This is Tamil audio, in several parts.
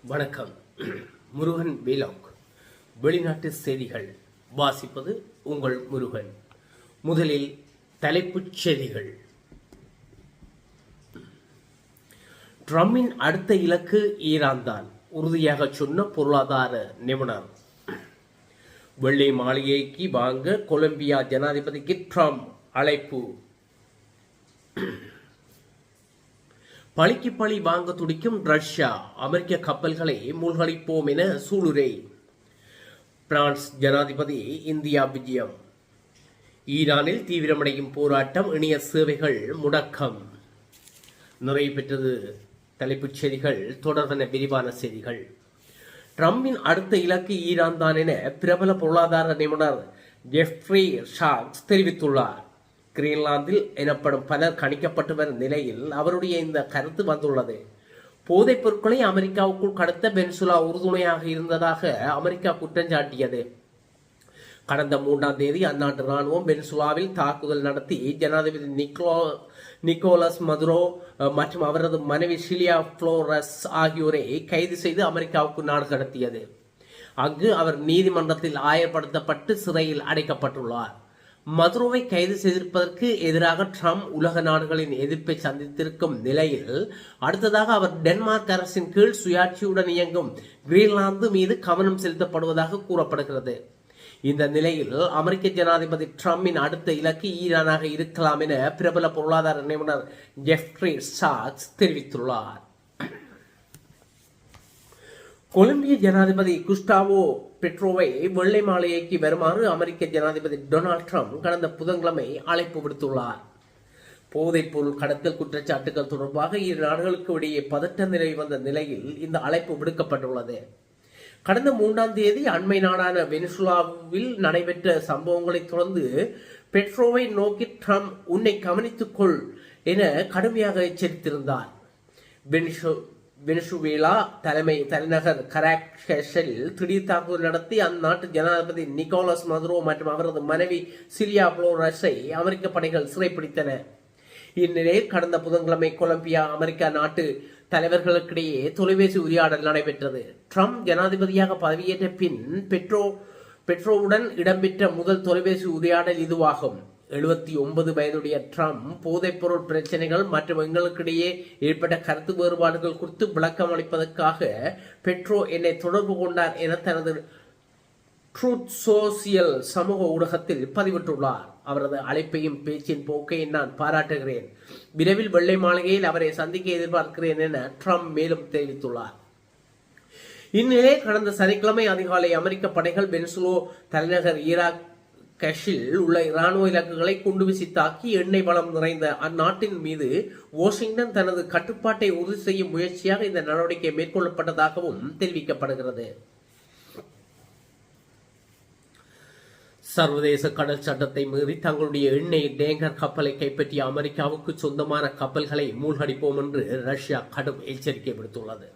வணக்கம். முருகன் வீலாக். வெளிநாட்டு செய்திகள் வாசிப்பது உங்கள் முருகன். முதலில் தலைப்புச் செய்திகள். ட்ரம்பின் அடுத்த இலக்கு ஈரான் தான், உறுதியாக சொன்ன பொருளாதார நிபுணர். வெள்ளை மாளிகைக்கு வாங்க கொலம்பியா ஜனாதிபதிக்கு ட்ரம்ப் அழைப்பு. பழிக்கு பழி வாங்க துடிக்கும் ரஷ்யா, அமெரிக்க கப்பல்களை மூழ்கடிப்போம் என சூளுரை. பிரான்ஸ் ஜனாதிபதி இந்தியா விஜயம். ஈரானில் தீவிரமடையும் போராட்டம், இணைய சேவைகள் முடக்கம். நிறைவு பெற்றது தலைப்புச் செய்திகள். தொடர்பான விரிவான செய்திகள். ட்ரம்பின் அடுத்த இலக்கு ஈரான் தான் என பிரபல பொருளாதார நிபுணர் ஜெஃப்ரி ஷாக்ஸ் தெரிவித்துள்ளார். கிரீன்லாந்தில் எனப்படும் பலர் கணிக்கப்பட்டு வரும் நிலையில் அவருடைய இந்த கருத்து வந்துள்ளது. போதைப் பொருட்களை அமெரிக்காவுக்குள் கடத்த வெனிசுலா உறுதுணையாக இருந்ததாக அமெரிக்கா குற்றம் சாட்டியது. கடந்த 3ஆம் தேதி அந்நாட்டு ராணுவம் வெனிசுலாவில் தாக்குதல் நடத்தி ஜனாதிபதி நிக்கோலஸ் மதுரோ மற்றும் அவரது மனைவி சிலியா புளோரஸ் ஆகியோரை கைது செய்து அமெரிக்காவுக்கு நாடு கடத்தியது. அங்கு அவர் நீதிமன்றத்தில் ஆயர்படுத்தப்பட்டு சிறையில் அடைக்கப்பட்டுள்ளார். மதுரோவை கைது செய்திருப்பதற்கு எதிராக ட்ரம்ப் உலக நாடுகளின் எதிர்ப்பை சந்தித்திருக்கும் நிலையில் அடுத்ததாக அவர் டென்மார்க் அரசின் கீழ் சுயாட்சியுடன் இயங்கும் கிரீன்லாந்து மீது கவனம் செலுத்தப்படுவதாக கூறப்படுகிறது. இந்த நிலையில் அமெரிக்க ஜனாதிபதி ட்ரம்பின் அடுத்த இலக்கு ஈரானாக இருக்கலாம் என பிரபல பொருளாதார நிபுணர் ஜெஃப்ரி ஷாக்ஸ் தெரிவித்துள்ளார். கொலம்பிய ஜனாதிபதி குஸ்டாவோ பெட்ரோவை வெள்ளை மாளிகைக்கு வருமாறு அமெரிக்க ஜனாதிபதி டொனால்ட் ட்ரம்ப் கடந்த புதன்கிழமை அழைப்பு விடுத்துள்ளார். போதைப் பொருள் கடத்தல் குற்றச்சாட்டுகள் தொடர்பாக இரு நாடுகளுக்கு இடையே பதட்ட நிலை வந்த நிலையில் இந்த அழைப்பு விடுக்கப்பட்டுள்ளது. கடந்த 3ஆம் தேதி அண்மை நாடான வெனிசுலாவில் நடைபெற்ற சம்பவங்களை தொடர்ந்து பெட்ரோவை நோக்கி ட்ரம்ப் உன்னை கவனித்துக் என கடுமையாக எச்சரித்திருந்தார். வெனிசுவேலா தலைநகர் கராகஸில் திடீர் தாக்குதல் நடத்தி அந்நாட்டு ஜனாதிபதி நிக்கோலஸ் மதுரோ மற்றும் அவரது மனைவி சிலியா புளோரஸை அமெரிக்க படைகள் சிறைப்பிடித்தன. இந்நிலையில் கடந்த புதன்கிழமை கொலம்பியா அமெரிக்கா நாட்டு தலைவர்களுக்கிடையே தொலைபேசி உரையாடல் நடைபெற்றது. ட்ரம்ப் ஜனாதிபதியாக பதவியேற்ற பின் பெட்ரோவுடன் இடம்பெற்ற முதல் தொலைபேசி உரையாடல் இதுவாகும். 79 வயதுடைய ட்ரம்ப் போதைப்பொருள் பிரச்சனைகள் மற்றும் எங்களுக்கிடையே ஏற்பட்ட கருத்து வேறுபாடுகள் குறித்து விளக்கம் அளிப்பதற்காக பெட்ரோ என்னை தொடர்பு கொண்டார் என தனது ட்ரூத் சோசியல் சமூக ஊடகத்தில் பதிவிட்டுள்ளார். அவரது அழைப்பையும் பேச்சின் போக்கையும் நான் பாராட்டுகிறேன். விரைவில் வெள்ளை மாளிகையில் அவரை சந்திக்க எதிர்பார்க்கிறேன் என ட்ரம்ப் மேலும் தெரிவித்துள்ளார். இந்நிலையில் கடந்த சனிக்கிழமை அதிகாலை அமெரிக்க படைகள் வெனிசுலா தலைநகர் ஈராக் கஷில் உள்ள இராணுவ இலக்குகளை குண்டுவீசி தாக்கி எண்ணெய் வளம் நிறைந்த அந்நாட்டின் மீது வாஷிங்டன் தனது கட்டுப்பாட்டை உறுதி செய்யும் முயற்சியாக இந்த நடவடிக்கை மேற்கொள்ளப்பட்டதாகவும் தெரிவிக்கப்படுகிறது. சர்வதேச கடல் சட்டத்தை மீறி தங்களுடைய எண்ணெய் டேங்கர் கப்பலை கைப்பற்றிய அமெரிக்காவுக்கு சொந்தமான கப்பல்களை மூழ்கடிப்போம் என்று ரஷ்யா கடும் எச்சரிக்கை விடுத்துள்ளது.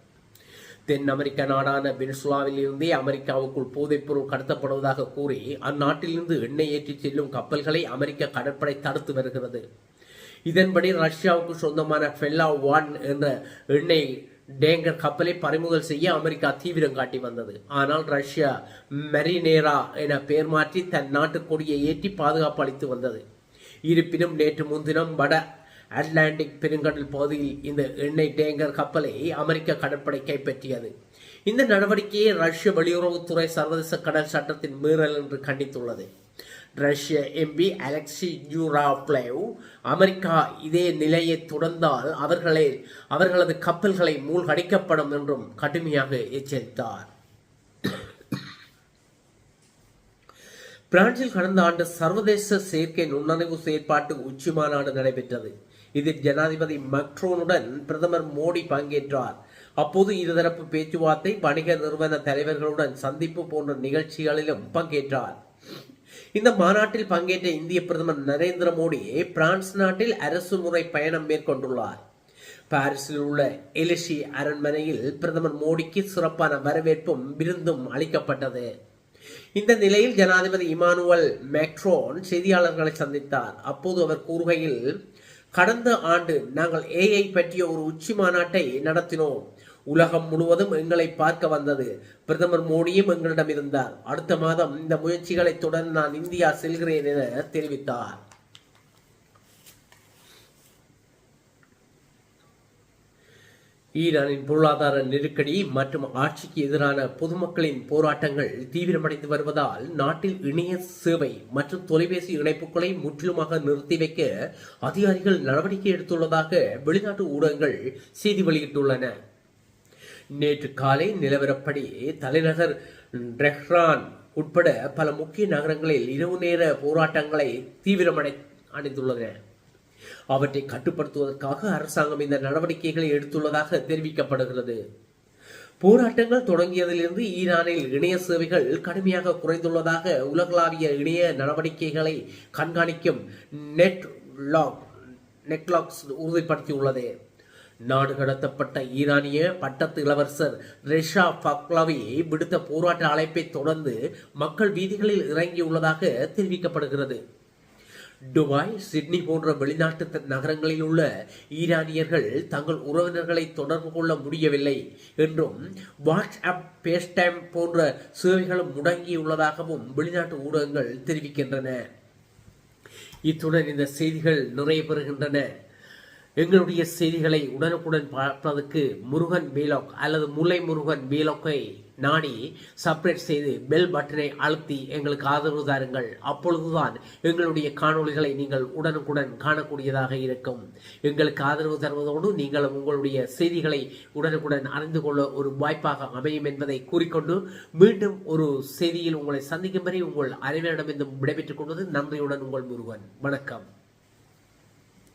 தென் அமெரிக்க நாடான வெனிசுலாவில் இருந்தே அமெரிக்காவுக்குள் போதைப்பொருள் கடத்தப்படுவதாக கூறி அந்நாட்டிலிருந்து எண்ணெய் ஏற்றி செல்லும் கப்பல்களை அமெரிக்க கடற்படை தடுத்து வருகிறது. இதன்படி ரஷ்யாவுக்கு சொந்தமான ஃபெல்லா 1 என்ற எண்ணெய் டேங்கர் கப்பலை பறிமுதல் செய்ய அமெரிக்கா தீவிரம் காட்டி வந்தது. ஆனால் ரஷ்யா மெரினேரா என பெயர் மாற்றி தன் நாட்டு கொடியை ஏற்றி பாதுகாப்பு அளித்து வந்தது. இருப்பினும் நேற்று முன்தினம் வட அட்லாண்டிக் பெருங்கடல் பகுதியில் இந்த எண்ணெய் டேங்கர் கப்பலை அமெரிக்க கடற்படை கைப்பற்றியது. இந்த நடவடிக்கையை ரஷ்ய வெளியுறவுத்துறை சர்வதேச கடல் சட்டத்தின் மீறல் என்று கண்டித்துள்ளது. ரஷ்ய எம்பி அலெக்சி ஜூராவ்லேவ் அமெரிக்கா இதே நிலையை தொடர்ந்தால் அவர்களது கப்பல்களை மூழ்கடிக்கப்படும் என்றும் கடுமையாக எச்சரித்தார். பிரான்சில் கடந்த ஆண்டு சர்வதேச செயற்கை நுண்ணறிவு செயற்பாட்டு உச்சி மாநாடு நடைபெற்றது. இதில் ஜனாதிபதி மக்ரோனுடன் பிரதமர் மோடி பங்கேற்றார். அப்போது இருதரப்பு பேச்சுவார்த்தை, வணிக நிறுவன தலைவர்களுடன் சந்திப்பு போன்ற நிகழ்ச்சிகளிலும் பங்கேற்றார். இந்த மாநாட்டில் பங்கேற்ற இந்திய பிரதமர் நரேந்திர மோடி பிரான்ஸ் நாட்டில் அரசு முறை பயணம் மேற்கொண்டுள்ளார். பாரிஸில் உள்ள எலிசி அரண்மனையில் பிரதமர் மோடிக்கு சிறப்பான வரவேற்பும் விருந்தும் அளிக்கப்பட்டது. இந்த நிலையில் ஜனாதிபதி இமானுவல் மேக்ரோன் செய்தியாளர்களை சந்தித்தார். அப்போது அவர் கூறுகையில், கடந்த ஆண்டு நாங்கள் ஏஐ பற்றிய ஒரு உச்சி மாநாட்டை நடத்தினோம். உலகம் முழுவதும் எங்களை பார்க்க வந்தது. பிரதமர் மோடியும் எங்களிடம் இருந்தார். அடுத்த மாதம் இந்த முயற்சிகளை தொடர்ந்து நான் இந்தியா செல்கிறேன் என தெரிவித்தார். ஈரானின் பொருளாதார நெருக்கடி மற்றும் ஆட்சிக்கு எதிரான பொதுமக்களின் போராட்டங்கள் தீவிரமடைந்து வருவதால் நாட்டில் இணைய சேவை மற்றும் தொலைபேசி இணைப்புகளை முற்றிலுமாக நிறுத்தி வைக்க அதிகாரிகள் நடவடிக்கை எடுத்துள்ளதாக வெளிநாட்டு ஊடகங்கள் செய்தி வெளியிட்டுள்ளன. நேற்று காலை நிலவரப்படி தலைநகர் டெஹ்ரான் உட்பட பல முக்கிய நகரங்களில் இரவு நேர போராட்டங்களை தீவிரமடைந்துள்ளன. அவற்றை கட்டுப்படுத்துவதற்காக அரசாங்கம் இந்த நடவடிக்கைகளை எடுத்துள்ளதாக தெரிவிக்கப்படுகிறது. போராட்டங்கள் தொடங்கியதிலிருந்து ஈரானில் இணைய சேவைகள் கடுமையாக குறைந்துள்ளதாக உலகளாவிய இணைய நடவடிக்கைகளை கண்காணிக்கும் நெட்லாக்ஸ் உறுதிப்படுத்தியுள்ளது. நாடு கடத்தப்பட்ட ஈரானிய பட்டத்து இளவரசர் ரெஷா பக்லவி விடுத்த போராட்ட அழைப்பை தொடர்ந்து மக்கள் வீதிகளில் இறங்கியுள்ளதாக தெரிவிக்கப்படுகிறது. துபாய், சிட்னி போன்ற வெளிநாட்டு நகரங்களில் உள்ள ஈரானியர்கள் தங்கள் உறவினர்களை தொடர்பு கொள்ள முடியவில்லை என்றும் வாட்ஸ்அப், பேஸ்டைம் போன்ற சேவைகளும் முடங்கியுள்ளதாகவும் வெளிநாட்டு ஊடகங்கள் தெரிவிக்கின்றன. இத்துடன் இந்த செய்திகள் நிறைவு பெறுகின்றன. எங்களுடைய செய்திகளை உடனுக்குடன் பார்ப்பதற்கு முருகன் வீலாக் அல்லது முல்லை முருகன் வீலாக்கை நாடி சப்ஸ்கிரைப் செய்து பெல் பட்டனை அழுத்தி எங்களுக்கு ஆதரவு தாருங்கள். அப்பொழுதுதான் எங்களுடைய காணொளிகளை நீங்கள் உடனுக்குடன் காணக்கூடியதாக இருக்கும். எங்களுக்கு ஆதரவு தருவதோடு நீங்கள் உங்களுடைய செய்திகளை உடனுக்குடன் அறிந்து கொள்ள ஒரு வாய்ப்பாக அமையும் என்பதை கூறிக்கொண்டு மீண்டும் ஒரு செய்தியில் உங்களை சந்திக்கும் வரை உங்கள் அனைவரிடமிருந்தும் விடைபெற்றுக் கொண்டது நன்றியுடன் உங்கள் முருகன். வணக்கம்.